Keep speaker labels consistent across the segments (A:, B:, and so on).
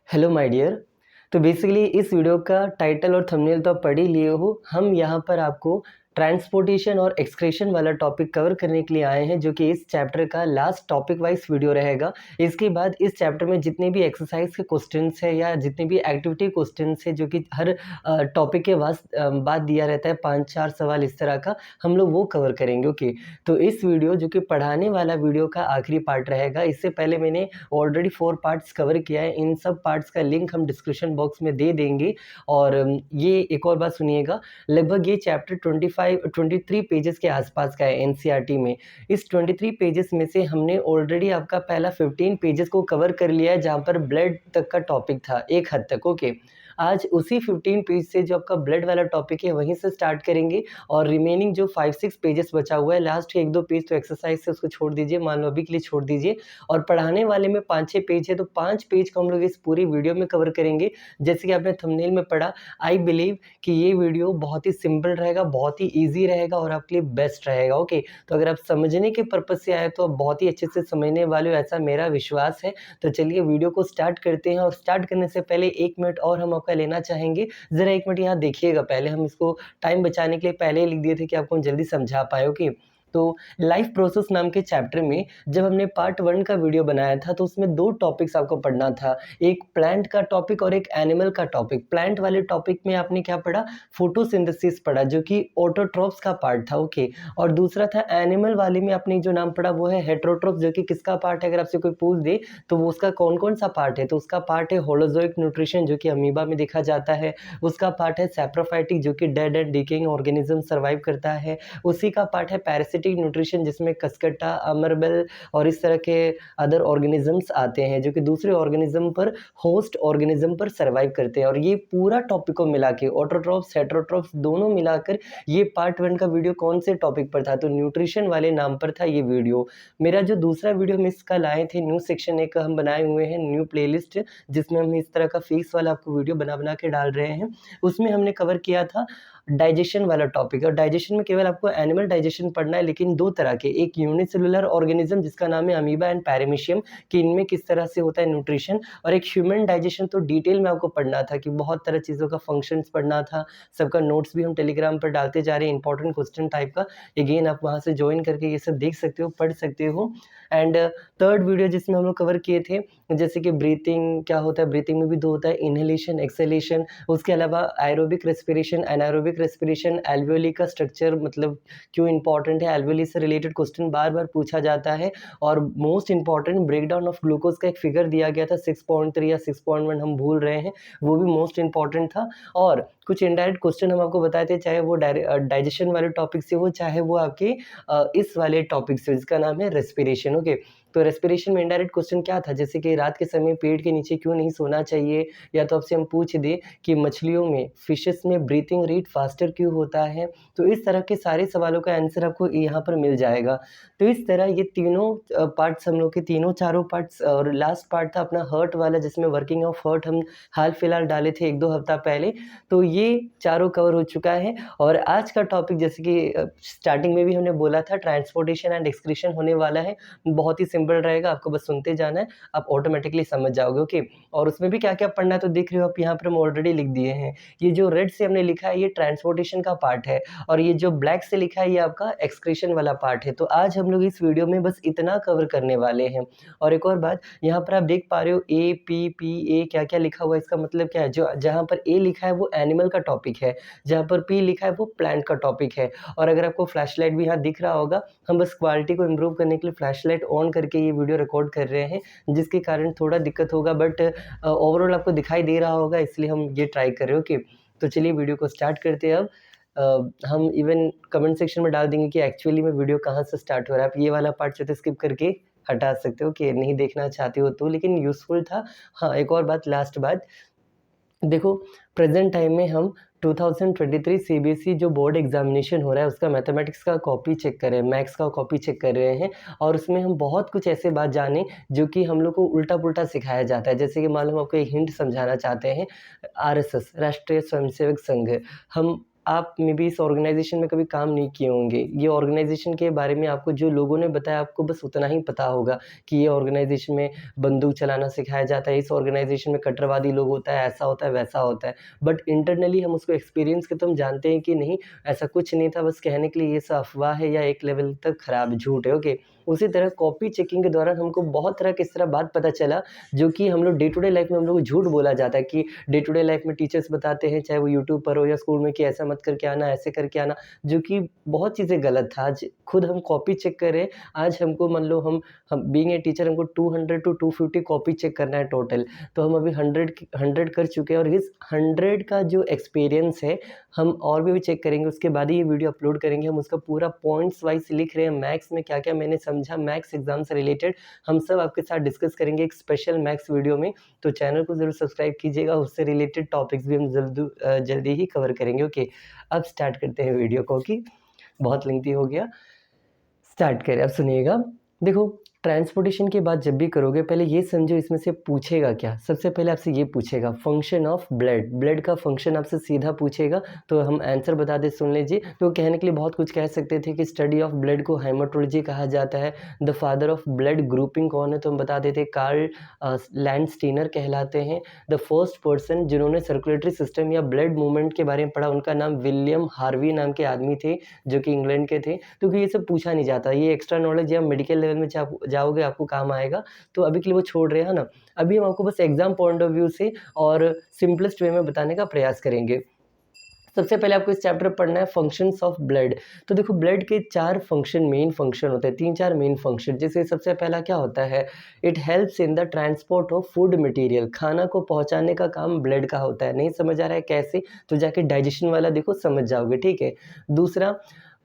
A: Hello my dear. तो basically इस video का टाइटल और थंबनेल तो आप पढ़ ही लिए हो। हम यहाँ पर आपको ट्रांसपोर्टेशन और एक्सक्रीशन वाला टॉपिक कवर करने के लिए आए हैं, जो कि इस चैप्टर का लास्ट टॉपिक वाइज वीडियो रहेगा। इसके बाद इस चैप्टर में जितने भी एक्सरसाइज के क्वेश्चंस है या जितने भी एक्टिविटी क्वेश्चंस है, जो कि हर टॉपिक के बाद दिया रहता है, 5-4 सवाल इस तरह का, हम लोग वो कवर करेंगे। ओके, तो इस वीडियो जो कि पढ़ाने वाला वीडियो का आखिरी पार्ट रहेगा। इससे पहले मैंने ऑलरेडी 4 पार्ट्स कवर किया है। इन सब पार्ट्स का लिंक हम डिस्क्रिप्शन बॉक्स में दे देंगे। और ये एक और बात सुनिएगा, लगभग ये चैप्टर 23 पेजेस के आसपास का है एनसीईआरटी में। इस 23 पेजेस में से हमने ऑलरेडी आपका पहला 15 पेजेस को कवर कर लिया है, जहाँ पर ब्लड तक का टॉपिक था एक हद तक। ओके, आज उसी 15 पेज से जो आपका ब्लड वाला टॉपिक है वहीं से स्टार्ट करेंगे। और रिमेनिंग जो 5-6 पेजेस बचा हुआ है, लास्ट के 1-2 पेज तो एक्सरसाइज से उसको छोड़ दीजिए, मान लो अभी के लिए छोड़ दीजिए। और पढ़ाने वाले में 5-6 पेज है, तो 5 पेज को हम लोग इस पूरी वीडियो में कवर करेंगे। जैसे कि आपने थंबनेल में पढ़ा, आई बिलीव कि ये वीडियो बहुत ही सिंपल रहेगा, बहुत ही ईजी रहेगा और आपके लिए बेस्ट रहेगा। ओके, तो अगर आप समझने के पर्पज से आए तो आप बहुत ही अच्छे से समझने वाले हो, ऐसा मेरा विश्वास है। तो चलिए वीडियो को स्टार्ट करते हैं। और स्टार्ट करने से पहले 1 मिनट और हम आपका लेना चाहेंगे। ज़रा 1 मिनट यहाँ देखिएगा। पहले हम इसको टाइम बचाने के लिए पहले ही लिख दिए थे कि आपको हम जल्दी समझा पाए। ओके, तो लाइफ प्रोसेस नाम के चैप्टर में जब हमने पार्ट 1 का वीडियो बनाया था, तो उसमें 2 टॉपिक्स आपको पढ़ना था, एक प्लांट का टॉपिक और एक एनिमल का टॉपिक। प्लांट वाले टॉपिक में आपने क्या पढ़ा? फोटोसिंथेसिस पढ़ा, जो कि ऑटोट्रॉप्स का पार्ट था। ओके, और दूसरा था एनिमल वाले में आपने जो नाम पढ़ा वो है हेटेरोट्रॉप्स, जो कि किसका पार्ट है? अगर आपसे कोई पूछ दे तो वो उसका कौन कौन सा पार्ट है, तो उसका पार्ट है होलोजोइक न्यूट्रिशन, जो कि अमीबा में देखा जाता है। उसका पार्ट है सैप्रोफाइटिक, जो कि dead and decaying organism survive करता है। उसी का पार्ट है पैरासिटिक न्यूट्रिशन, जिसमें कस्कट्टा, अमरबेल और इस तरह के अदर ऑर्गेनिजम्स आते हैं, जो कि दूसरे ऑर्गेनिज्म पर, होस्ट ऑर्गेनिज्म पर सर्वाइव करते हैं। और ये पूरा टॉपिक को मिला के, ऑटोट्रॉप्स हेटेरोट्रॉप्स दोनों मिलाकर, ये पार्ट 1 का वीडियो कौन से टॉपिक पर था? तो न्यूट्रिशन वाले नाम पर था ये वीडियो। मेरा जो दूसरा वीडियो हम इसका लाए थे, न्यू सेक्शन एक हम बनाए हुए हैं, न्यू प्लेलिस्ट, जिसमें हम इस तरह का फिक्स वाला आपको वीडियो बना बना के डाल रहे हैं। उसमें हमने कवर किया था डाइजेशन वाला टॉपिक। और डाइजेशन में केवल आपको एनिमल डाइजेशन पढ़ना है, लेकिन 2 तरह के, एक यूनिसेलुलर ऑर्गेनिज्म जिसका नाम है अमीबा एंड पैरामीशियम, कि इनमें किस तरह से होता है न्यूट्रिशन, और एक ह्यूमन डाइजेशन। तो डिटेल में आपको पढ़ना था कि बहुत तरह चीज़ों का फंक्शंस पढ़ना था। सबका नोट्स भी हम टेलीग्राम पर डालते जा रहे हैं, इंपॉर्टेंट क्वेश्चन टाइप का। अगेन आप वहाँ से ज्वाइन करके ये सब देख सकते हो, पढ़ सकते हो। एंड थर्ड वीडियो जिसमें हम लोग कवर किए थे, जैसे कि ब्रीथिंग क्या होता है, ब्रीथिंग में भी 2 होता है, इनहेलेशन, एक्सहेलेशन। उसके अलावा aerobic respiration, anaerobic respiration, alveoli का स्ट्रक्चर मतलब क्यों इंपॉर्टेंट है, एल्वेओली से रिलेटेड क्वेश्चन बार बार पूछा जाता है। और most important breakdown of glucose का एक फिगर दिया गया था, 6.3 या 6.1 हम भूल रहे हैं, वो भी मोस्ट इंपॉर्टेंट था। और कुछ इनडायरेक्ट क्वेश्चन हम आपको बताए थे, चाहे वो डाइजेशन वाले टॉपिक से हो, चाहे वो आपके इस वाले टॉपिक से, जिसका नाम है रेस्पिरेशन। ओके, तो रेस्पिरेशन में इनडायरेक्ट क्वेश्चन क्या था, जैसे कि रात के समय पेट के नीचे क्यों नहीं सोना चाहिए, या तो आपसे हम पूछ दे कि मछलियों में, फिशेस में ब्रीथिंग रेट फास्टर क्यों होता है। तो इस तरह के सारे सवालों का आंसर आपको यहाँ पर मिल जाएगा। तो इस तरह ये तीनों पार्ट्स हम लोग के, तीनों चारों पार्ट्स। और लास्ट पार्ट था अपना हर्ट वाला, जिसमें वर्किंग ऑफ हर्ट हम हाल फिलहाल डाले थे 1-2 हफ्ता पहले। तो ये चारों कवर हो चुका है। और आज का टॉपिक, जैसे कि स्टार्टिंग में भी हमने बोला था, ट्रांसपोर्टेशन एंड एक्सक्रीशन होने वाला है। बहुत ही सिंपल रहेगा, आपको बस सुनते जाना है, आप ऑटोमेटिकली समझ जाओगे। ओके, और उसमें भी क्या क्या पढ़ना है तो देख रहे हो आप, यहाँ पर हम ऑलरेडी लिख दिए हैं। ये जो रेड से हमने लिखा है ये ट्रांसपोर्टेशन का पार्ट है, और ये जो ब्लैक से लिखा है ये आपका एक्सक्रीशन वाला पार्ट है। तो आज हम लोग इस वीडियो में बस इतना कवर करने वाले हैं। और एक और बात, यहाँ पर आप देख पा रहे हो ए पी पी ए क्या क्या लिखा हुआ है, इसका मतलब क्या है? जो जहाँ पर ए लिखा है वो एनिमल का टॉपिक है, जहाँ पर पी लिखा है वो प्लांट का टॉपिक है। और अगर आपको फ्लैशलाइट भी यहाँ दिख रहा होगा, हम बस क्वालिटी को इम्प्रूव करने के लिए फ्लैशलाइट ऑन करके ये वीडियो रिकॉर्ड कर रहे हैं, जिसके कारण थोड़ा दिक्कत होगा, बट ओवरऑल आपको दिखाई दे रहा होगा, इसलिए हम ये ट्राई कर रहे हो। ओके, तो चलिए वीडियो को स्टार्ट करते हैं अब। हम इवन कमेंट सेक्शन में डाल देंगे कि एक्चुअली में वीडियो कहाँ से स्टार्ट हो रहा है। आप ये वाला पार्ट चाहे तो स्किप करके हटा सकते हो कि नहीं देखना चाहते हो तो, लेकिन यूज़फुल था। हाँ, एक और बात, लास्ट बात, देखो प्रेजेंट टाइम में हम 2023 सीबीएसई जो बोर्ड एग्जामिनेशन हो रहा है उसका मैथमेटिक्स का कॉपी चेक कर रहे हैं, मैथ्स का कॉपी चेक कर रहे हैं। और उसमें हम बहुत कुछ ऐसे बात जाने जो कि हम लोग को उल्टा पुल्टा सिखाया जाता है। जैसे कि मान लो हम आपको एक हिंट समझाना चाहते हैं, आरएसएस, राष्ट्रीय स्वयंसेवक संघ, हम आप मे बी इस ऑर्गेनाइजेशन में कभी काम नहीं किए होंगे। ये ऑर्गेनाइजेशन के बारे में आपको जो लोगों ने बताया आपको बस उतना ही पता होगा कि ये ऑर्गेनाइजेशन में बंदूक चलाना सिखाया जाता है, इस ऑर्गेनाइजेशन में कट्टरवादी लोग होता है, ऐसा होता है, वैसा होता है। बट इंटरनली हम उसको एक्सपीरियंस के तो हम जानते हैं कि नहीं, ऐसा कुछ नहीं था, बस कहने के लिए ये सब अफ़वाह है या एक लेवल तक खराब झूठ है, ओके। उसी तरह कॉपी चेकिंग के दौरान हमको बहुत तरह की इस तरह बात पता चला जो कि हम लोग डे टू डे लाइफ में हम लोग को झूठ बोला जाता है कि डे टू डे लाइफ में टीचर्स बताते हैं, चाहे वो यूट्यूब पर हो या स्कूल में, कि ऐसा मत करके आना, ऐसे करके आना, जो कि बहुत चीज़ें गलत था। आज खुद हम कॉपी चेक करें, आज हमको मान लो हम बीइंग ए टीचर हमको 200 टू 250 कॉपी चेक करना है टोटल, तो हम अभी 100 कर चुके हैं और इस 100 का जो एक्सपीरियंस है हम और भी चेक करेंगे, उसके बाद ही ये वीडियो अपलोड करेंगे। हम उसका पूरा पॉइंट्स वाइज लिख रहे हैं, मैथ्स में क्या-क्या मैंने समझा, मैथ्स एग्ज़ाम से रिलेटेड हम सब आपके साथ डिस्कस करेंगे एक स्पेशल मैथ्स वीडियो में। तो चैनल को ज़रूर सब्सक्राइब कीजिएगा, उससे रिलेटेड टॉपिक्स भी हम जल्दी ही कवर करेंगे, ओके। अब स्टार्ट करते हैं वीडियो को, कि बहुत लेंथी हो गया। स्टार्ट करें, अब सुनिएगा। देखो, ट्रांसपोर्टेशन की बात जब भी करोगे पहले ये समझो इसमें से पूछेगा क्या। सबसे पहले आपसे ये पूछेगा फंक्शन ऑफ ब्लड, ब्लड का फंक्शन आपसे सीधा पूछेगा, तो हम आंसर बता दें, सुन लीजिए। तो कहने के लिए बहुत कुछ कह सकते थे कि स्टडी ऑफ ब्लड को हेमाटोलॉजी कहा जाता है। The father of blood grouping कौन है, तो हम बता देते कार्ल लैंडस्टीनर कहलाते हैं। द फर्स्ट पर्सन जिन्होंने सर्कुलेटरी सिस्टम या ब्लड मूवमेंट के बारे में पढ़ा, उनका नाम विलियम हार्वी नाम के आदमी थे, जो कि इंग्लैंड के थे। क्योंकि ये सब पूछा नहीं जाता, ये एक्स्ट्रा नॉलेज या मेडिकल लेवल में जाओगे आपको काम आएगा, तो अभी के लिए वो छोड़ रहे हैं ना। अभी हम आपको बस एग्जाम पॉइंट ऑफ व्यू से और सिंपलेस्ट वे में बताने का प्रयास करेंगे। सबसे पहले आपको इस चैप्टर में पढ़ना है फंक्शंस ऑफ ब्लड। तो देखो, ब्लड के 4 फंक्शन, मेन फंक्शन होते हैं, 3-4 मेन फंक्शन। जैसे सबसे पहला क्या होता है, it helps in the transport of food material, खाना को पहुंचाने का काम ब्लड का होता है। नहीं समझ आ रहा है कैसे, तो जाके डाइजेशन वाला देखो, समझ जाओगे, ठीक है। दूसरा,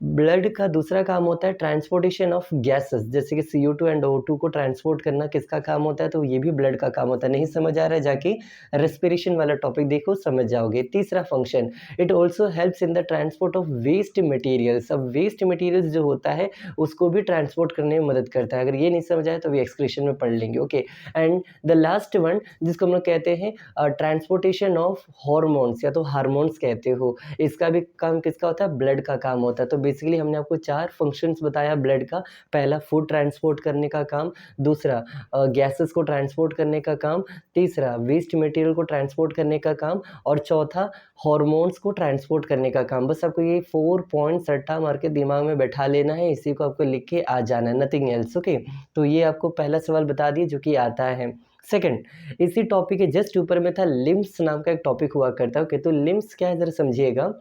A: ब्लड का दूसरा काम होता है ट्रांसपोर्टेशन ऑफ गैसेस, जैसे कि CO2 एंड O2 को ट्रांसपोर्ट करना किसका काम होता है, तो ये भी ब्लड का काम होता है। नहीं समझ आ रहा है, जाके रेस्पिरेशन वाला टॉपिक देखो, समझ जाओगे। तीसरा function, it also helps in the transport of waste materials. अब वेस्ट मटेरियल्स जो होता है उसको भी ट्रांसपोर्ट करने में मदद करता है। अगर ये नहीं समझ आए तो भी एक्सक्रीशन में पढ़ लेंगे, okay. And the last one, जिसको हम लोग कहते हैं ट्रांसपोर्टेशन ऑफ हॉर्मोन्स, या तो हार्मोन्स कहते हो, इसका भी काम किसका होता है, ब्लड का काम होता है। तो बेसिकली हमने आपको 4 फंक्शंस बताया ब्लड का। पहला, फूड ट्रांसपोर्ट करने का काम। दूसरा, गैसेस को ट्रांसपोर्ट करने का काम। तीसरा, वेस्ट मटेरियल को ट्रांसपोर्ट करने का काम। और चौथा, हॉर्मोन्स को ट्रांसपोर्ट करने का काम। बस आपको ये 4 पॉइंट्स रट्टा मार के दिमाग में बैठा लेना है, इसी को आपको लिख के आ जाना है, नथिंग एल्स, ओके। तो ये आपको पहला सवाल बता दिए जो कि आता है। सेकंड, इसी टॉपिक के जस्ट ऊपर में था लिम्स नाम का एक टॉपिक हुआ करता है, ओके। तो लिम्स क्या है जरा समझिएगा।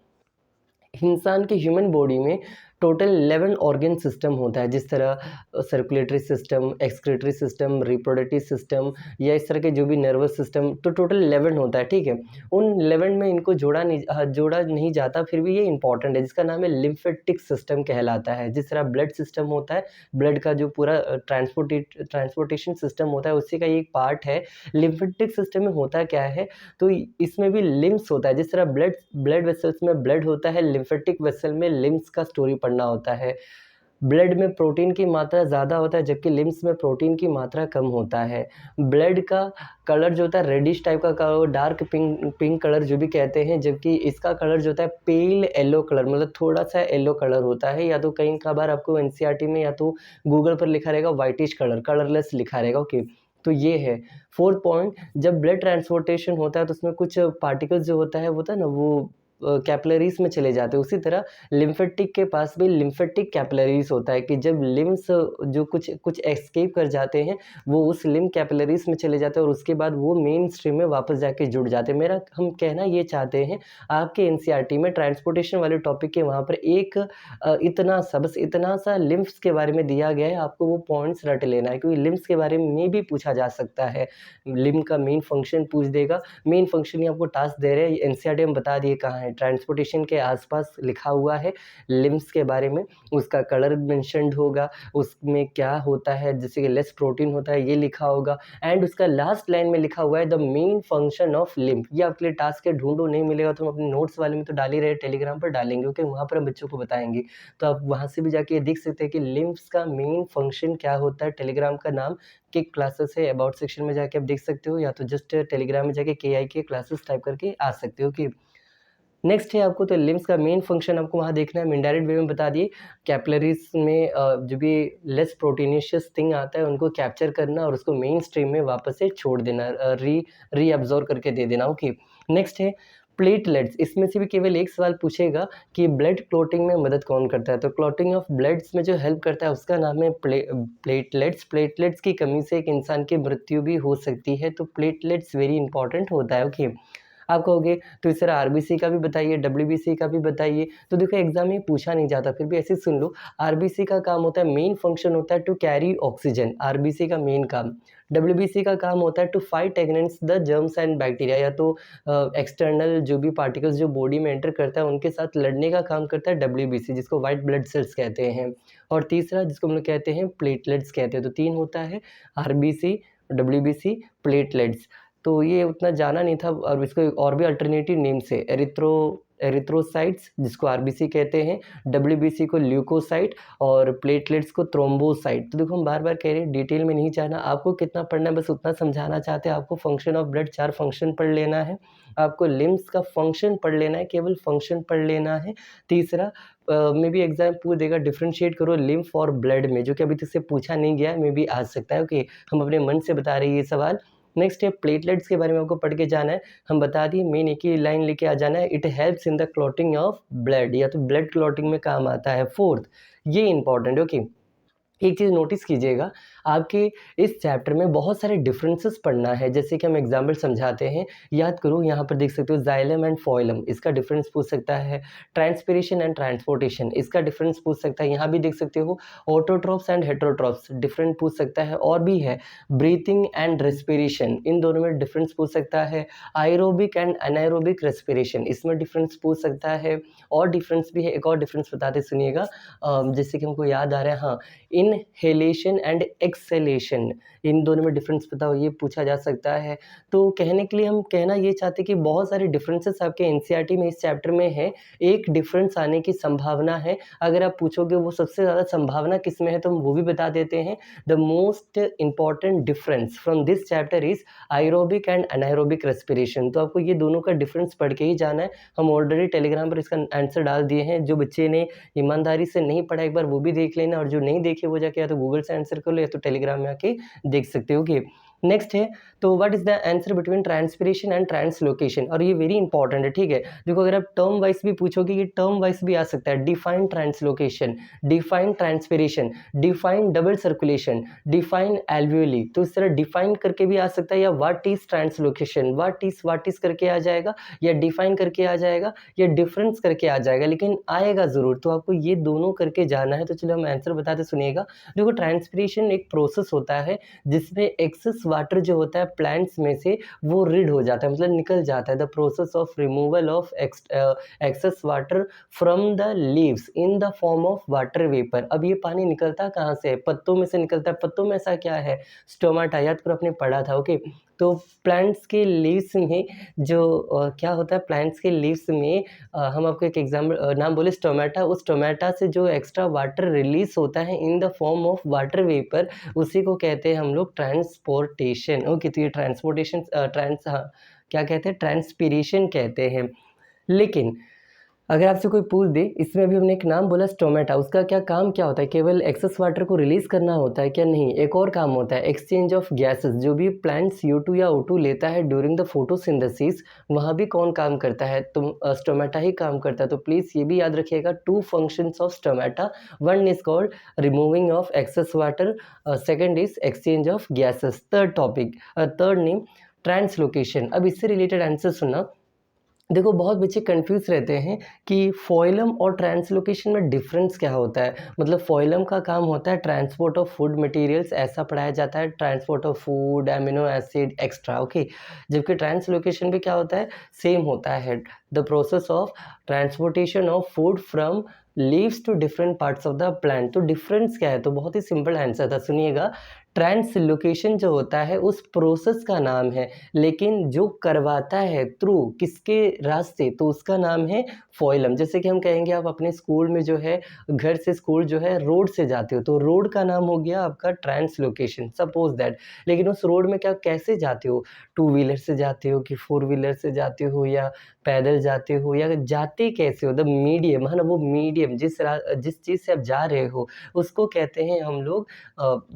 A: इंसान के ह्यूमन बॉडी में टोटल 11 ऑर्गन सिस्टम होता है, जिस तरह circulatory system, excretory system, reproductive system, या इस तरह के जो भी नर्वस सिस्टम, तो टोटल 11 होता है, ठीक है। उन 11 में इनको जोड़ा नहीं जाता, फिर भी ये इंपॉर्टेंट है, जिसका नाम है लिम्फेटिक सिस्टम कहलाता है। जिस तरह ब्लड सिस्टम होता है, ब्लड का जो पूरा ट्रांसपोर्टेशन सिस्टम होता है, उसी का ये एक पार्ट है। लिम्फेटिक सिस्टम में होता क्या है, तो इसमें भी लिम्स होता है। जिस तरह ब्लड वेसल्स में ब्लड होता है, लिम्फेटिक वेसल में लिम्स का स्टोरी पढ़ना होता है। ब्लड में प्रोटीन की मात्रा ज़्यादा होता है, जबकि लिम्स में प्रोटीन की मात्रा कम होता है। ब्लड का कलर जो होता है रेडिश टाइप का, डार्क पिंक कलर जो भी कहते हैं, जबकि इसका कलर जो होता है पेल येलो कलर, मतलब थोड़ा सा येलो कलर होता है। या तो कई बार आपको एनसीईआरटी में या तो गूगल पर लिखा रहेगा व्हाइटिश कलर, कलरलेस लिखा रहेगा, ओके। तो ये है। फोर्थ पॉइंट, जब ब्लड ट्रांसपोर्टेशन होता है तो उसमें कुछ पार्टिकल्स जो होता है ना, वो कैपिलरीज में चले जाते हैं। उसी तरह लिम्फेटिक के पास भी लिम्फेटिक कैपिलरीज होता है, कि जब लिम्स जो कुछ एस्केप कर जाते हैं, वो उस लिम्फ कैपिलरीज में चले जाते हैं और उसके बाद वो मेन स्ट्रीम में वापस जाके जुड़ जाते हैं। मेरा हम कहना ये चाहते हैं, आपके एनसीईआरटी में ट्रांसपोर्टेशन वाले टॉपिक के वहाँ पर एक बस इतना सा लिम्फ्स के बारे में दिया गया है, आपको वो पॉइंट्स रट लेना है, क्योंकि लिम्फ्स के बारे में भी पूछा जा सकता है। लिम्फ का मेन फंक्शन पूछ देगा, मेन फंक्शन ही आपको टास्क दे रहे हैं, एनसीईआरटी में बता दिए कहाँ है। ट्रांसपोर्टेशन के आसपास लिखा हुआ है लिम्स के बारे में, उसका कलर मेंशन्ड होगा, उसमें क्या होता है, जैसे कि लेस प्रोटीन होता है, ये लिखा होगा। एंड उसका लास्ट लाइन में लिखा हुआ है the main function of lymph. ये आपके लिए टास्क है, ढूंढो, नहीं मिलेगा तो हम अपने नोट्स वाले में तो डाल ही रहे, टेलीग्राम पर डालेंगे, ओके। वहाँ पर हम बच्चों को बताएंगे, तो आप वहाँ से भी जाके देख सकते हैं कि लिम्फ्स का मेन फंक्शन क्या होता है। टेलीग्राम का नाम किक क्लासेस है, अबाउट सेक्शन में जाके आप देख सकते हो, या तो जस्ट टेलीग्राम में जाके KI के क्लासेस टाइप करके आ सकते हो कि नेक्स्ट है आपको, तो लिम्स का मेन फंक्शन आपको वहाँ देखना है, हम इनडायरेक्ट वे में बता दिए। कैपिलरीज में जो भी लेस प्रोटीनिशियस थिंग आता है उनको कैप्चर करना और उसको मेन स्ट्रीम में वापस से छोड़ देना, रीअब्जॉर्ब करके दे देना। ओके, नेक्स्ट है प्लेटलेट्स। इसमें से भी केवल एक सवाल पूछेगा कि ब्लड क्लॉटिंग में मदद कौन करता है, तो क्लॉटिंग ऑफ ब्लड्स में जो हेल्प करता है उसका नाम है प्लेटलेट्स। प्लेटलेट्स की कमी से एक इंसान की मृत्यु भी हो सकती है, तो प्लेटलेट्स वेरी इंपॉर्टेंट होता है। ओके, आप कहोगे तो इस तरह आरबीसी का भी बताइए, डब्ल्यूबीसी का भी बताइए, तो देखो एग्जाम में पूछा नहीं जाता, फिर भी ऐसे सुन लो। आरबीसी का काम होता है, मेन फंक्शन होता है टू कैरी ऑक्सीजन, आरबीसी का मेन काम। डब्ल्यूबीसी का काम होता है to fight against the germs and bacteria, या तो एक्सटर्नल जो भी पार्टिकल्स जो बॉडी में एंटर करता है उनके साथ लड़ने का काम करता है डब्ल्यूबीसी, जिसको वाइट ब्लड सेल्स कहते हैं। और तीसरा जिसको हम लोग कहते हैं प्लेटलेट्स कहते हैं। तो तीन होता है, आरबीसी, डब्ल्यूबीसी, प्लेटलेट्स। तो ये उतना जाना नहीं था, और इसको और भी अल्टरनेटिव नेम से एरिथ्रोसाइट्स जिसको आरबीसी कहते हैं, डब्ल्यूबीसी को ल्यूकोसाइट और प्लेटलेट्स को थ्रोम्बोसाइट। तो देखो हम बार बार कह रहे हैं, डिटेल में नहीं जाना, आपको कितना पढ़ना है बस उतना समझाना चाहते हैं। आपको फंक्शन ऑफ ब्लड 4 फंक्शन पढ़ लेना है, आपको लिम्स का फंक्शन पढ़ लेना है, केवल फंक्शन पढ़ लेना है। तीसरा मे बी एग्जाम पूछ देगा डिफ्रेंशिएट करो लिम्फ और ब्लड में, जो कि अभी तक से पूछा नहीं गया है, मे बी आ सकता है। ओके, हम अपने मन से बता रहे हैं ये सवाल। नेक्स्ट है प्लेटलेट्स के बारे में आपको पढ़ के जाना है, हम बता दिए, मेन एक ही लाइन लेके आ जाना है, it helps in the clotting of blood, या तो ब्लड क्लॉटिंग में काम आता है। फोर्थ, ये इंपॉर्टेंट। ओके, एक चीज़ नोटिस कीजिएगा, आपके इस चैप्टर में बहुत सारे डिफरेंसेस पढ़ना है। जैसे कि हम एग्जाम्पल समझाते हैं, याद करो, यहाँ पर देख सकते हो जाइलम एंड फोइलम, इसका डिफरेंस पूछ सकता है। ट्रांसपिरेशन एंड ट्रांसपोर्टेशन, इसका डिफरेंस पूछ सकता है। यहाँ भी देख सकते हो ऑटोट्रॉप्स एंड हेटरोट्रॉप्स, डिफरेंट पूछ सकता है। और भी है ब्रीथिंग एंड रेस्पिरेशन, इन दोनों में डिफरेंस पूछ सकता है। आयरोबिक एंड अनायरोबिक रेस्पिरेशन, इसमें डिफरेंस पूछ सकता है। और डिफरेंस भी है, एक और डिफरेंस बताते सुनिएगा, जैसे कि हमको याद आ रहा है, हाँ, इनहेलेशन एंड एक्सहेलेशन, इन दोनों में डिफरेंस बताओ, ये पूछा जा सकता है। तो कहने के लिए हम कहना ये चाहते कि बहुत सारे डिफरेंसेस आपके एनसीईआरटी में इस चैप्टर में है, एक डिफरेंस आने की संभावना है। अगर आप पूछोगे वो सबसे ज़्यादा संभावना किस में है, तो हम वो भी बता देते हैं। The most important difference from this chapter is aerobic and anaerobic respiration. तो आपको ये दोनों का डिफरेंस पढ़ के ही जाना है। हम ऑलरेडी टेलीग्राम पर इसका आंसर डाल दिए हैं, जो बच्चे ने ईमानदारी से नहीं पढ़ा एक बार वो भी देख लेना, और जो नहीं देखे वो जाके या तो गूगल से आंसर कर लो, या तो टेलीग्राम में आके देख सकते हो। कि नेक्स्ट है, तो what is the answer between transpiration and translocation, और ये वेरी इंपॉर्टेंट है। ठीक है, देखो अगर आप टर्म वाइज भी पूछोगे, ये टर्म वाइज भी आ सकता है। Define translocation, define transpiration, define double circulation, define alveoli, तो इस तरह डिफाइन करके भी आ सकता है, या what is translocation, what is करके आ जाएगा, या डिफाइन करके आ जाएगा, या डिफरेंस करके आ जाएगा, लेकिन आएगा जरूर। तो आपको ये दोनों करके जाना है। तो चलो हम आंसर बताते सुनिएगा। देखो ट्रांसपिरेशन एक प्रोसेस होता है जिसमें एक्सेस वाटर जो होता है प्लांट्स में से वो रिड हो जाता है, मतलब निकल जाता है। The process of removal of excess water from the leaves in the form of water vapour. अब ये पानी निकलता कहाँ से है, पत्तों में से निकलता है। पत्तों में ऐसा क्या है, स्टोमाटा, याद करो आपने पढ़ा था। ओके, तो प्लांट्स के लीव्स में जो क्या होता है, प्लांट्स के लीव्स में हम आपको एक एग्जाम्पल नाम बोले, स्टोमेटा, उस टोमेटा से जो एक्स्ट्रा वाटर रिलीज होता है इन the form of water vapour, उसी को कहते हैं हम लोग ट्रांसपोर्टेशन। ओके, तो ये ट्रांसपोर्टेशन क्या कहते हैं, ट्रांसपीरेशन कहते हैं। लेकिन अगर आपसे कोई पूछ दे, इसमें अभी हमने एक नाम बोला स्टोमेटा, उसका क्या काम क्या होता है, केवल एक्सेस वाटर को रिलीज करना होता है क्या, नहीं, एक और काम होता है, एक्सचेंज ऑफ गैसेस। जो भी प्लांट CO2 या O2 लेता है ड्यूरिंग द फोटोसिंथेसिस, वहाँ भी कौन काम करता है, तो स्टोमेटा ही काम करता है। तो प्लीज़ ये भी याद रखिएगा, 2 functions of stomata, one is called removing of excess water, second is exchange of gases. Third name translocation. अब इससे रिलेटेड आंसर सुनना। देखो बहुत बच्चे कंफ्यूज रहते हैं कि फोइलम और ट्रांसलोकेशन में डिफरेंस क्या होता है। मतलब फोइलम का काम होता है ट्रांसपोर्ट ऑफ फूड मटेरियल्स, ऐसा पढ़ाया जाता है, transport of food, amino acid extra. Okay, जबकि ट्रांसलोकेशन भी क्या होता है, सेम होता है, the process of transportation of food from leaves to different parts of the plant. तो डिफरेंस क्या है, तो बहुत ही सिंपल आंसर था, सुनिएगा। ट्रांसलोकेशन जो होता है उस प्रोसेस का नाम है, लेकिन जो करवाता है थ्रू किसके रास्ते, तो उसका नाम है फोइलम। जैसे कि हम कहेंगे आप अपने स्कूल में जो है, घर से स्कूल जो है रोड से जाते हो, तो रोड का नाम हो गया आपका ट्रांसलोकेशन, सपोज दैट। लेकिन उस रोड में क्या कैसे जाते हो, टू व्हीलर से जाते हो कि फोर व्हीलर से जाते हो, या पैदल जाते हो, या जाते कैसे हो, द मीडियम है ना, वो मीडियम जिस चीज़ से आप जा रहे हो उसको कहते हैं हम लोग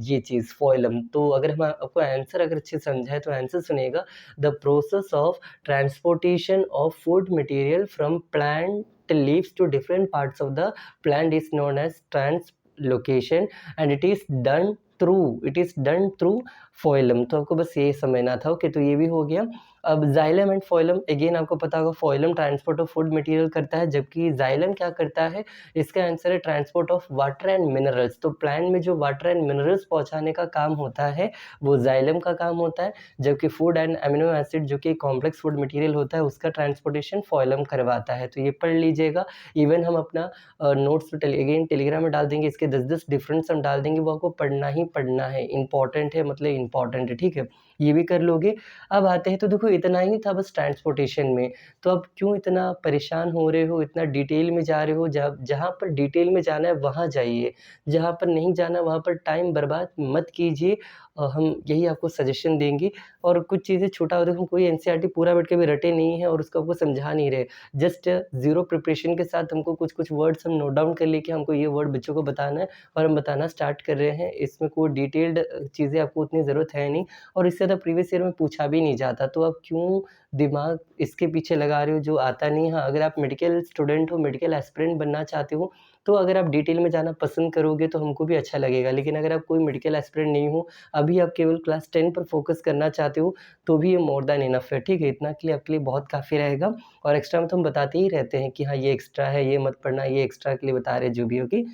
A: ये चीज़ फोइलम। तो अगर हम आपको आंसर अगर अच्छे से समझाए तो आंसर सुनिएगा, the process of transportation of food material from plant leaves to different parts of the plant is known as translocation and it is done through फोइलम। तो आपको बस ये समझना था। ओके, तो ये भी हो गया। अब जाइलम एंड फोइलम, अगेन आपको पता होगा फोइलम ट्रांसपोर्ट ऑफ फूड मटेरियल करता है, जबकि जाइलम क्या करता है, इसका आंसर है transport of water and minerals. तो प्लांट में जो वाटर एंड मिनरल्स पहुंचाने का काम होता है वो जाइलम का काम होता है, जबकि फूड एंड अमीनो एसिड जो कि कॉम्प्लेक्स फूड मटेरियल होता है उसका ट्रांसपोर्टेशन फोइलम करवाता है। तो ये पढ़ लीजिएगा। इवन हम अपना नोट्स अगेन टेलीग्राम में डाल देंगे, इसके 10-10 डिफरेंस हम डाल देंगे, वो आपको पढ़ना ही पढ़ना है, इंपॉर्टेंट है, मतलब इंपॉर्टेंट है, ठीक है, ये भी कर लोगे। अब आते हैं, तो देखो इतना ही था बस ट्रांसपोर्टेशन में। तो अब क्यों इतना परेशान हो रहे हो, इतना डिटेल में जा रहे हो, जहाँ पर डिटेल में जाना है वहाँ जाइए, जहाँ पर नहीं जाना वहाँ पर टाइम बर्बाद मत कीजिए। हम यही आपको सजेशन देंगे। और कुछ चीज़ें छोटा हो, देखो कोई एनसीईआरटी पूरा बैठ के भी रटे नहीं है और उसको आपको समझा नहीं रहे, जस्ट ज़ीरो प्रिपरेशन के साथ हमको कुछ वर्ड्स हम नोट डाउन कर लेके हमको ये वर्ड बच्चों को बताना है और हम बताना स्टार्ट कर रहे हैं। इसमें कोई डिटेल्ड चीज़ें आपको उतनी ज़रूरत है नहीं, और इससे ज़्यादा प्रीवियस ईयर में पूछा भी नहीं जाता, तो आप क्यों दिमाग इसके पीछे लगा रहे हो जो आता नहीं है। हाँ, अगर आप मेडिकल स्टूडेंट हो, मेडिकल एस्पिरेंट बनना चाहते हो, तो अगर आप डिटेल में जाना पसंद करोगे तो हमको भी अच्छा लगेगा। लेकिन अगर आप कोई मेडिकल एस्पिरेंट नहीं हो, अभी आप केवल क्लास 10 पर फोकस करना चाहते हो, तो भी ये मोर देन इनफ है, ठीक है, इतना के लिए आपके लिए बहुत काफ़ी रहेगा। और एक्स्ट्रा में तो हम बताते ही रहते हैं कि हाँ ये एक्स्ट्रा है, ये मत पढ़ना, ये एक्स्ट्रा के लिए बता रहे जो भी हो। ओके,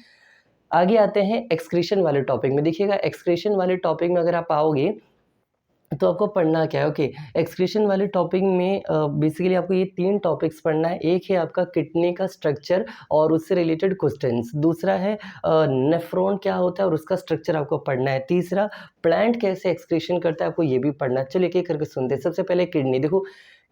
A: आगे आते हैं एक्सक्रीशन वाले टॉपिक में। देखिएगा एक्सक्रीशन वाले टॉपिक में अगर आप आओगे तो आपको पढ़ना क्या है। ओके, एक्सक्रीशन वाले टॉपिक में बेसिकली आपको ये 3 टॉपिक्स पढ़ना है। एक है आपका किडनी का स्ट्रक्चर और उससे रिलेटेड क्वेश्चंस, दूसरा है नेफ्रॉन क्या होता है और उसका स्ट्रक्चर आपको पढ़ना है, तीसरा प्लांट कैसे एक्सक्रीशन करता है आपको ये भी पढ़ना है। चलिए एक-एक करके सुनते हैं। सबसे पहले किडनी, देखो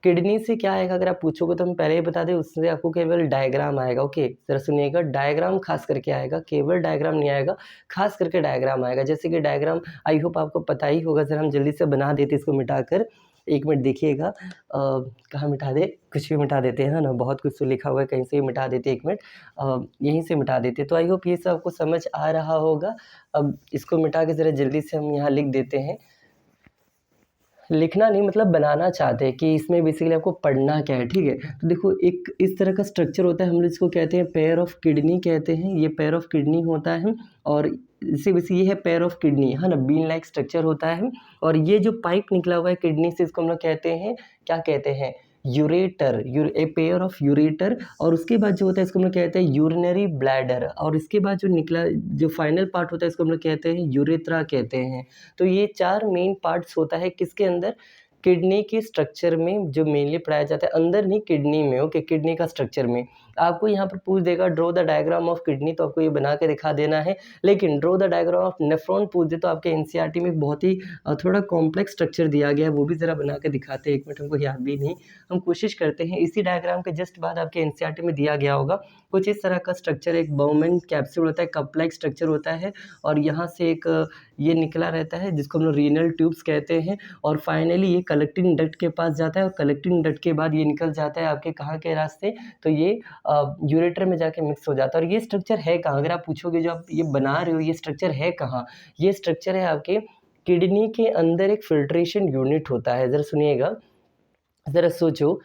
A: किडनी से क्या आएगा अगर आप पूछोगे तो हम पहले ही बता दें, उससे आपको केवल डायग्राम आएगा। ओके, ज़रा सुनिएगा, डायग्राम खास करके आएगा, केवल डायग्राम नहीं आएगा, खास करके डायग्राम आएगा। जैसे कि डायग्राम आई होप आपको पता ही होगा, ज़रा हम जल्दी से बना देते इसको मिटाकर। 1 मिनट देखिएगा, कहाँ मिटा दें, कुछ भी मिटा देते हैं, है ना, बहुत कुछ तो लिखा हुआ है, कहीं से भी मिटा देते, 1 मिनट यहीं से मिटा देते। तो आई होप ये सब आपको समझ आ रहा होगा। अब इसको मिटा के ज़रा जल्दी से हम यहाँ लिख देते हैं, लिखना नहीं मतलब बनाना चाहते हैं कि इसमें बेसिकली आपको पढ़ना क्या है, ठीक है। तो देखो एक इस तरह का स्ट्रक्चर होता है, हम लोग इसको कहते हैं पेयर ऑफ किडनी कहते हैं, ये पेयर ऑफ किडनी होता है। और इसे वैसे ये है पेयर ऑफ किडनी, है ना, बीन लाइक स्ट्रक्चर होता है। और ये जो पाइप निकला हुआ है किडनी से, इसको हम लोग कहते हैं, क्या कहते हैं, ureter, a pair of ureter. और उसके बाद जो होता है इसको हम लोग कहते हैं यूरिनरी ब्लैडर, और इसके बाद जो निकला जो फाइनल पार्ट होता है इसको हम लोग कहते हैं यूरेथ्रा कहते हैं। तो ये 4 मेन पार्ट्स होता है किसके अंदर, किडनी के स्ट्रक्चर में, जो मेनली पढ़ाया जाता है, अंदर नहीं किडनी में। ओके, किडनी का स्ट्रक्चर में आपको यहाँ पर पूछ देगा draw the diagram of kidney, तो आपको ये बना के दिखा देना है। लेकिन draw the diagram of nephron पूछ दे तो आपके एनसीईआरटी में बहुत ही थोड़ा कॉम्प्लेक्स स्ट्रक्चर दिया गया है, वो भी ज़रा बना के दिखाते हैं। 1 मिनट, हमको याद भी नहीं, हम कोशिश करते हैं। इसी डायग्राम के जस्ट बाद आपके एनसीईआरटी में दिया गया होगा कुछ इस तरह का स्ट्रक्चर, एक बाउमेन कैप्सूल होता है, कप लाइक स्ट्रक्चर होता है, और यहाँ से एक ये निकला रहता है जिसको हम लोग रीनल ट्यूब्स कहते हैं। और फाइनली ये कलेक्टिंग डक्ट के पास जाता है, और कलेक्टिंग डक्ट के बाद ये निकल जाता है आपके कहाँ के रास्ते, तो ये यूरेटर में जाके मिक्स हो जाता है। और ये स्ट्रक्चर है कहाँ, अगर आप पूछोगे जो आप ये बना रहे हो ये स्ट्रक्चर है कहाँ, ये स्ट्रक्चर है आपके किडनी के अंदर, एक फिल्ट्रेशन यूनिट होता है। ज़रा सुनिएगा, ज़रा सोचो,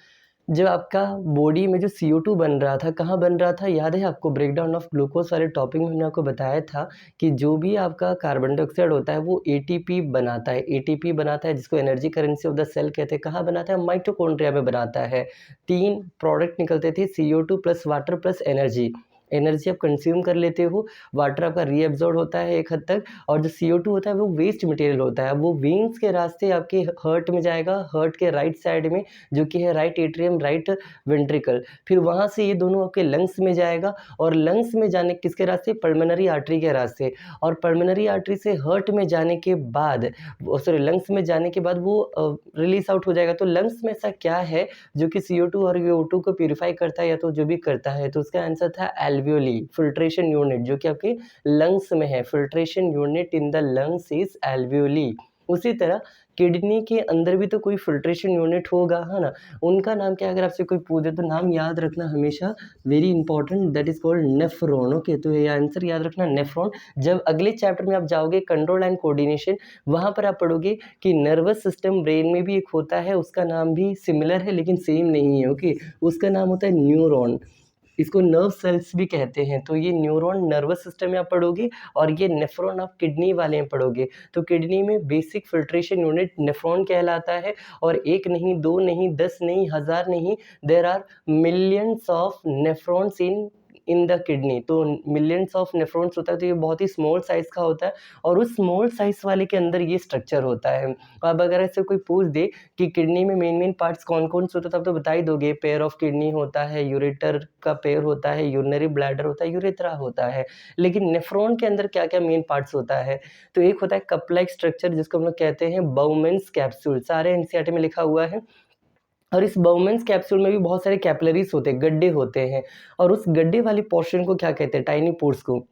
A: जब आपका बॉडी में जो CO2 बन रहा था, कहाँ बन रहा था, याद है आपको, ब्रेकडाउन ऑफ ग्लूकोज वाले टॉपिक में हमने आपको बताया था कि जो भी आपका कार्बन डाइऑक्साइड होता है वो ATP बनाता है, ATP बनाता है, जिसको energy currency of the cell कहते हैं। कहाँ बनाता है, माइटोकॉन्ड्रिया में बनाता है। 3 प्रोडक्ट निकलते थे, CO2 plus water plus energy. Energy आप कंज्यूम कर लेते हो, वाटर आपका रीअब्जॉर्ब होता है एक हद तक, और जो CO2 होता है वो वेस्ट मटेरियल होता है। वो वेन्स के रास्ते आपके हार्ट में जाएगा, हार्ट के राइट साइड में, जो कि है राइट एट्रियम, राइट वेंट्रिकल। फिर वहाँ से ये दोनों आपके लंग्स में जाएगा, और लंग्स में जाने किसके रास्ते? पल्मोनरी आर्टरी के रास्ते। और पल्मोनरी आर्टरी से हार्ट में जाने के बाद, सॉरी, लंग्स में जाने के बाद वो रिलीज आउट हो जाएगा। तो लंग्स में ऐसा क्या है जो कि CO2 और O2 को प्यूरिफाई करता है, या तो जो भी करता है? तो उसका आंसर था एल्वियोली, फिल्ट्रेशन यूनिट, जो कि आपके लंग्स में है। Filtration unit in the lungs is alveoli. उसी तरह किडनी के अंदर भी तो कोई फिल्ट्रेशन यूनिट होगा, है ना? उनका नाम क्या है? अगर आपसे कोई पूछे तो नाम याद रखना हमेशा, very important, that is called nephron. Okay, तो ये आंसर याद रखना, नेफ्रॉन। जब अगले चैप्टर में आप जाओगे कंट्रोल एंड कोऑर्डिनेशन, वहाँ पर आप पढ़ोगे कि नर्वस सिस्टम ब्रेन में भी एक होता है, उसका नाम भी सिमिलर है लेकिन सेम नहीं है। ओके, उसका नाम होता है न्यूरॉन। इसको नर्व सेल्स भी कहते हैं। तो ये न्यूरॉन नर्वस सिस्टम में आप पढ़ोगे, और ये नेफ्रॉन आप किडनी वाले में पढ़ोगे। तो किडनी में बेसिक फिल्ट्रेशन यूनिट नेफ्रॉन कहलाता है। और एक नहीं, दो नहीं, 10 नहीं, 1000 नहीं, there are millions of nephrons in the kidney. तो मिलियंस ऑफ नेफ्रॉन्स होता है, तो ये बहुत ही स्मॉल साइज का होता है, और उस स्मॉल साइज वाले के अंदर ये स्ट्रक्चर होता है। अब अगर ऐसे कोई पूछ दे कि किडनी में मेन पार्ट्स कौन कौन से होते हैं, तब तो बता ही दोगे, पेयर ऑफ किडनी होता है, यूरेटर का पेयर होता है, यूरिनरी ब्लैडर होता है, यूरेथ्रा होता है। लेकिन नेफ्रॉन के अंदर क्या क्या मेन पार्ट्स होता है? तो एक होता है कप लाइक स्ट्रक्चर, जिसको हम लोग कहते हैं बाउमेंस कैप्सूल, सारे एनसीईआरटी में लिखा हुआ है। और इस बाउमेंस कैप्सूल में भी बहुत सारे कैपिलरीज होते हैं, गड्ढे होते हैं, और उस गड्ढे वाली पोर्शन को क्या कहते हैं? टाइनी पोर्स को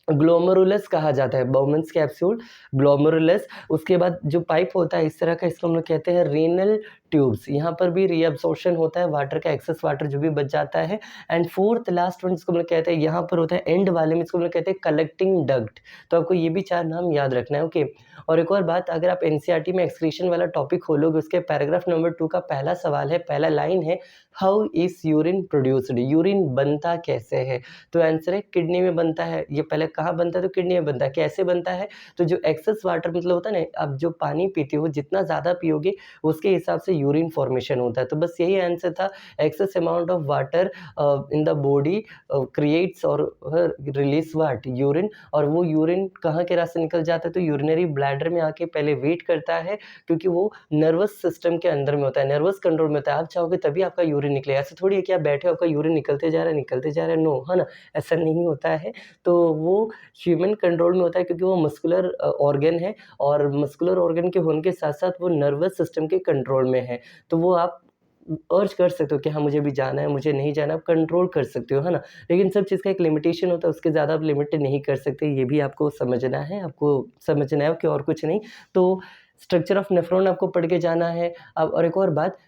A: ग्लोमेरुलस कहा जाता है। Bowman's capsule, glomerulus. उसके बाद जो पाइप होता है इस तरह का, इसको हम लोग कहते हैं रीनल ट्यूब्स। यहाँ पर भी रीअब्सॉर्प्शन होता है, वाटर का एक्सेस वाटर जो भी बच जाता है। एंड फोर्थ लास्ट वन जिसको हम लोग कहते हैं, यहाँ पर होता है एंड वाले में, इसको हम लोग कहते हैं कलेक्टिंग डक्ट। तो आपको ये भी 4 नाम याद रखना है। ओके, और एक और बात, अगर आप एनसीईआरटी में एक्सक्रीशन वाला टॉपिक खोलोगे, उसके पैराग्राफ नंबर 2 का पहला सवाल है, पहला लाइन है, how is urine produced? Urine बनता कैसे है? तो आंसर है किडनी में बनता है। ये पहले कहाँ बनता है? तो किडनी में बनता है। कैसे बनता है? तो जो एक्सेस वाटर मतलब होता है ना, आप जो पानी पीते हो, जितना ज़्यादा पियोगे उसके हिसाब से यूरिन फॉर्मेशन होता है। तो बस यही आंसर था, excess amount of water in the body creates और रिलीज वाट? यूरिन। और वो यूरिन कहाँ के रास्ते निकल जाता है? तो यूरिनरी ब्लैडर में आके पहले वेट करता है, क्योंकि वो नर्वस सिस्टम के अंदर में होता है, नर्वस कंट्रोल में होता है। आप चाहोगे तभी आपका यूरिन निकले। ऐसा थोड़ी है कि आप बैठे हो, आपका यूरिन निकलते जा रहा है, निकलते जा रहा है, नो, है ना? ऐसा नहीं होता है। तो वो ह्यूमन कंट्रोल में होता है, क्योंकि वो मस्कुलर ऑर्गन है, और मस्कुलर ऑर्गन के होने के साथ-साथ वो नर्वस सिस्टम के कंट्रोल में है। तो वो आप अर्ज कर सकते हो कि हाँ, मुझे भी जाना है, मुझे नहीं जाना, आप कंट्रोल कर सकते हो, है ना? लेकिन सब चीज़ का एक लिमिटेशन होता है, उसके ज़्यादा आप लिमिट नहीं कर सकते, ये भी आपको समझना है, कि और कुछ नहीं। तो स्ट्रक्चर ऑफ नेफ्रॉन आपको पढ़ के जाना है। अब और एक और बात,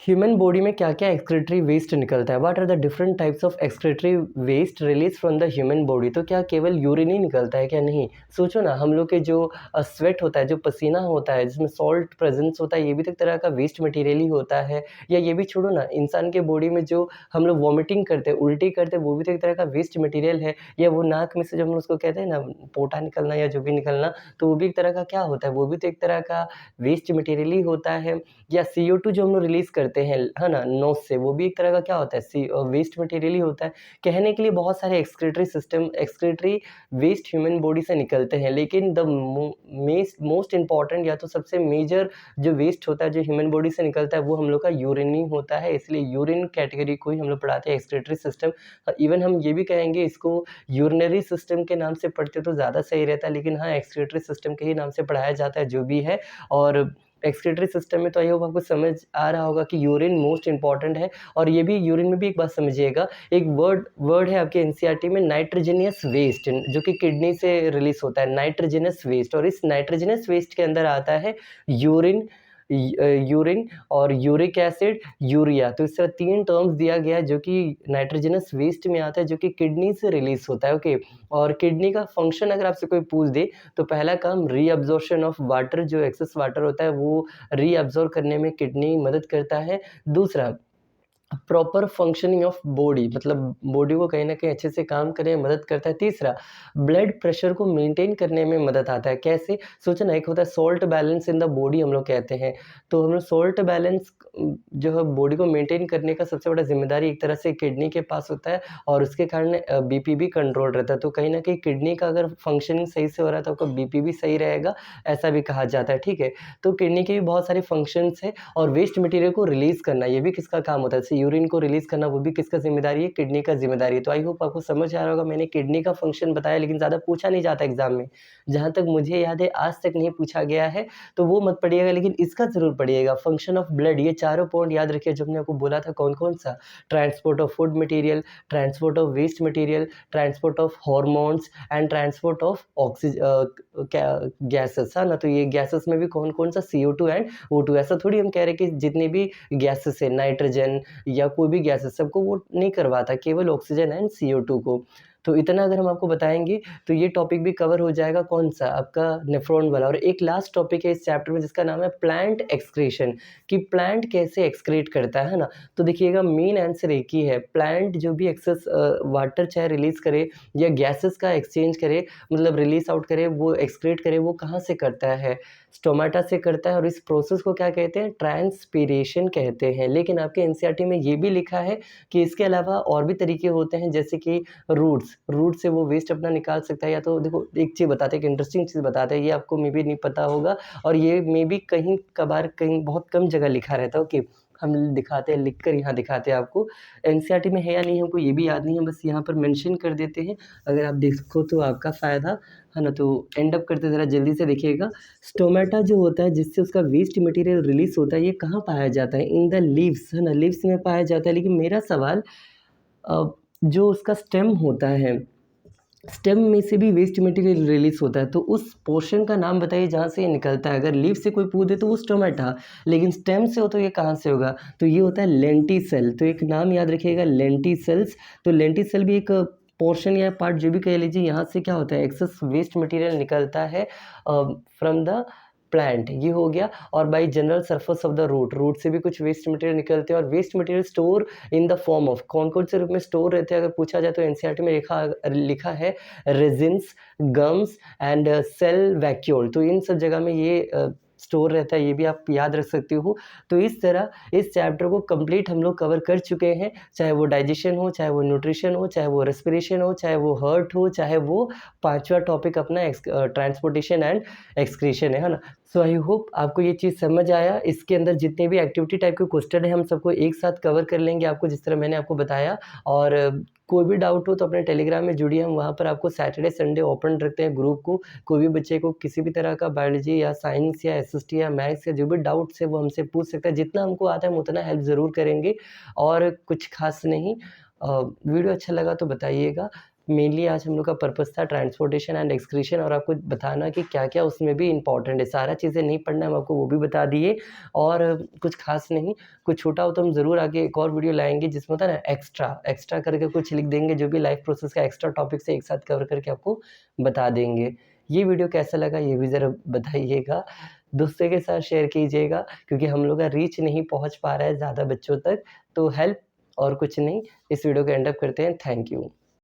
A: ह्यूमन बॉडी में क्या क्या एक्सक्रीटरी वेस्ट निकलता है? What are the different types of excretory waste release from the human body? तो क्या केवल यूरिन ही निकलता है क्या? नहीं। सोचो ना, हम लोग के जो स्वेट होता है, जो पसीना होता है, जिसमें सॉल्ट प्रेजेंस होता है, ये भी तो एक तरह का वेस्ट मटेरियल ही होता है। या ये भी छोड़ो ना, इंसान के बॉडी में जो हम लोग वॉमिटिंग करते हैं, उल्टी करते हैं, वो भी तो एक तरह का वेस्ट मटेरियल है। या वो नाक में से जब हम उसको कहते हैं ना, पोटा निकलना या जो भी निकलना, तो वो भी एक तरह का क्या होता है? वो भी तो एक तरह का वेस्ट मटेरियल ही होता है। या CO2 जो हम लोग रिलीज़ करते हैं, है ना, नोज़ से, वो भी एक तरह का क्या होता है? वेस्ट मटेरियल ही होता है। कहने के लिए बहुत सारे एक्सक्रीटरी वेस्ट ह्यूमन बॉडी से निकलते हैं, लेकिन द मोस्ट इम्पॉर्टेंट या तो सबसे मेजर जो वेस्ट होता है, जो ह्यूमन बॉडी से निकलता है, वो हम लोग का यूरिन ही होता है। इसलिए यूरिन कैटेगरी को ही हम लोग पढ़ाते हैं एक्सक्रीटरी सिस्टम। इवन हम ये भी कहेंगे, इसको यूरिनरी सिस्टम के नाम से पढ़ते तो ज़्यादा सही रहता है, लेकिन हाँ, एक्सक्रीटरी सिस्टम के ही नाम से पढ़ाया जाता है जो भी है। और एक्सक्रीटरी सिस्टम में तो आई होप आपको समझ आ रहा होगा कि यूरिन मोस्ट इंपॉर्टेंट है। और ये भी, यूरिन में भी एक बात समझिएगा, एक वर्ड है आपके एनसीईआरटी में, नाइट्रोजनियस वेस्ट, जो कि किडनी से रिलीज होता है, नाइट्रोजनस वेस्ट। और इस नाइट्रोजनस वेस्ट के अंदर आता है यूरिन, यूरिन और यूरिक एसिड, यूरिया। तो इस तरह 3 टर्म्स दिया गया है, जो कि नाइट्रोजनस वेस्ट में आता है, जो कि किडनी से रिलीज होता है। ओके, और किडनी का फंक्शन अगर आपसे कोई पूछ दे, तो पहला काम रीअब्जॉर्प्शन ऑफ वाटर, जो एक्सेस वाटर होता है वो रीअब्जॉर्ब करने में किडनी मदद करता है। दूसरा, प्रॉपर फंक्शनिंग ऑफ बॉडी, मतलब बॉडी को कहीं न कहीं अच्छे से काम करने में मदद करता है। तीसरा, ब्लड प्रेशर को मेंटेन करने में मदद आता है। कैसे? सोचो ना, एक होता है salt balance in the body हम लोग कहते हैं। तो हम लोग सॉल्ट बैलेंस जो है बॉडी को मेंटेन करने का सबसे बड़ा ज़िम्मेदारी एक तरह से किडनी के पास होता है, और उसके कारण बीपी भी कंट्रोल रहता है। तो कहीं न कहीं किडनी का अगर फंक्शनिंग सही से हो रहा है तो आपका बीपी भी सही रहेगा, ऐसा भी कहा जाता है, ठीक है? तो किडनी के भी बहुत सारे फंक्शंस हैं, और वेस्ट मटेरियल को रिलीज़ करना ये भी किसका काम होता है? जैसे यूरिन को रिलीज़ करना वो भी किसका ज़िम्मेदारी है? किडनी का ज़िम्मेदारी है। तो आई होप आपको समझ आ रहा होगा, मैंने किडनी का फ़ंक्शन बताया, लेकिन ज़्यादा पूछा नहीं जाता एग्ज़ाम में। जहाँ तक मुझे याद है आज तक नहीं पूछा गया है, तो वो मत पढ़िएगा, लेकिन इसका ज़रूर पढ़िएगा, फंक्शन ऑफ ब्लड। ये चारों पॉइंट याद रखिए जो मैंने आपको बोला था, कौन-कौन सा? Transport of food material, transport of waste material, transport of hormones and transport of क्या गैसेस, है ना? तो ये गैसेस में भी कौन-कौन सा? CO2 and O2। ऐसा थोड़ी हम कह रहे हैं कि जितनी भी गैसेस है, नाइट्रोजन या कोई भी गैसेस, सबको वो नहीं करवाता, केवल ऑक्सीजन एंड CO2 को। तो इतना अगर हम आपको बताएँगे तो ये टॉपिक भी कवर हो जाएगा, कौन-सा? आपका नेफ्रॉन वाला। और एक लास्ट टॉपिक है इस चैप्टर में जिसका नाम है प्लांट एक्सक्रीशन, कि प्लांट कैसे एक्सक्रीट करता है ना? तो देखिएगा, मेन आंसर एक ही है, प्लांट जो भी एक्सेस वाटर चाहे रिलीज़ करे या गैसेस का एक्सचेंज करे, मतलब रिलीज़ आउट करे, वो एक्सक्रीट करे, वो कहाँ से करता है? स्टोमेटा से करता है, और इस प्रोसेस को क्या कहते हैं? ट्रांसपीरेशन कहते हैं। लेकिन आपके एनसीईआरटी में ये भी लिखा है कि इसके अलावा और भी तरीके होते हैं, जैसे कि रूट से वो वेस्ट अपना निकाल सकता है। या तो देखो, एक चीज़ बताते हैं, एक इंटरेस्टिंग चीज़ बताते हैं, ये आपको मे बी नहीं पता होगा, और ये मे बी कहीं कभार कहीं बहुत कम जगह लिखा रहता है। ओके, हम दिखाते हैं, लिखकर यहाँ दिखाते हैं आपको। एनसीईआरटी में है या नहीं हमको ये भी याद नहीं है, बस यहाँ पर मेंशन कर देते हैं। अगर आप देखो तो आपका फ़ायदा है ना। तो एंड अप करते ज़रा जल्दी से देखिएगा। स्टोमेटा जो होता है, जिससे उसका वेस्ट मटेरियल रिलीज़ होता है, ये कहाँ पाया जाता है? इन द लीव्स, है ना? लीव्स में पाया जाता है। लेकिन मेरा सवाल, जो उसका स्टेम होता है, स्टेम में से भी वेस्ट मटेरियल रिलीज़ होता है, तो उस पोर्शन का नाम बताइए जहाँ से ये निकलता है। अगर लीफ से कोई पूछ दे तो वो स्टोमेटा, लेकिन स्टेम से हो तो ये कहाँ से होगा? तो ये होता है लेंटिसेल। तो एक नाम याद रखिएगा, लेंटिसेल्स। तो लेंटिसेल भी एक पोर्शन या पार्ट जो भी कह लीजिए, यहाँ से क्या होता है, एक्सेस वेस्ट मटेरियल निकलता है फ्रॉम द प्लांट, ये हो गया। और by general surface of the root से भी कुछ वेस्ट मटेरियल निकलते हैं, और waste material store in the form of, कौन-कौन से रूप में स्टोर रहते हैं अगर पूछा जाए तो एनसीईआरटी में लिखा है resins, gums and cell vacuole. तो इन सब जगह में ये स्टोर रहता है, ये भी आप याद रख सकते हो। तो इस तरह इस चैप्टर को कंप्लीट हम लोग कवर कर चुके हैं, चाहे वो डाइजेशन हो, चाहे वो न्यूट्रिशन हो, चाहे वो रेस्पिरेशन हो, चाहे वो हार्ट हो, चाहे वो पाँचवा टॉपिक अपना ट्रांसपोर्टेशन एंड एक्सक्रीशन है ना? सो आई होप आपको ये चीज़ समझ आया। इसके अंदर जितने भी एक्टिविटी टाइप के क्वेश्चन हैं, हम सबको एक साथ कवर कर लेंगे आपको, जिस तरह मैंने आपको बताया। और कोई भी डाउट हो तो अपने टेलीग्राम में जुड़िए, हम वहाँ पर आपको सैटरडे संडे ओपन रखते हैं ग्रुप को। कोई भी बच्चे को किसी भी तरह का बायोलॉजी या साइंस या एसएसटी या मैथ्स या जो भी डाउट्स है वो हमसे पूछ सकता है। जितना हमको आता है हम उतना हेल्प ज़रूर करेंगे, और कुछ खास नहीं। वीडियो अच्छा लगा तो बताइएगा। मेनली आज हम लोग का पर्पस था ट्रांसपोर्टेशन एंड एक्सक्रीशन, और आपको बताना कि क्या-क्या उसमें भी इम्पोर्टेंट है। सारा चीज़ें नहीं पढ़ना, हम आपको वो भी बता दिए, और कुछ खास नहीं। कुछ छोटा हो तो हम ज़रूर आगे एक और वीडियो लाएँगे, जिसमें होता है ना एक्स्ट्रा करके कुछ लिख देंगे, जो भी लाइफ प्रोसेस का एक्स्ट्रा टॉपिक से एक साथ कवर करके आपको बता देंगे। ये वीडियो कैसा लगा ये भी ज़रा बताइएगा। दोस्तों के साथ शेयर कीजिएगा, क्योंकि हम लोग का रीच नहीं पहुँच पा रहा है ज़्यादा बच्चों तक। तो हेल्प और कुछ नहीं, इस वीडियो को एंड अप करते हैं। Thank you.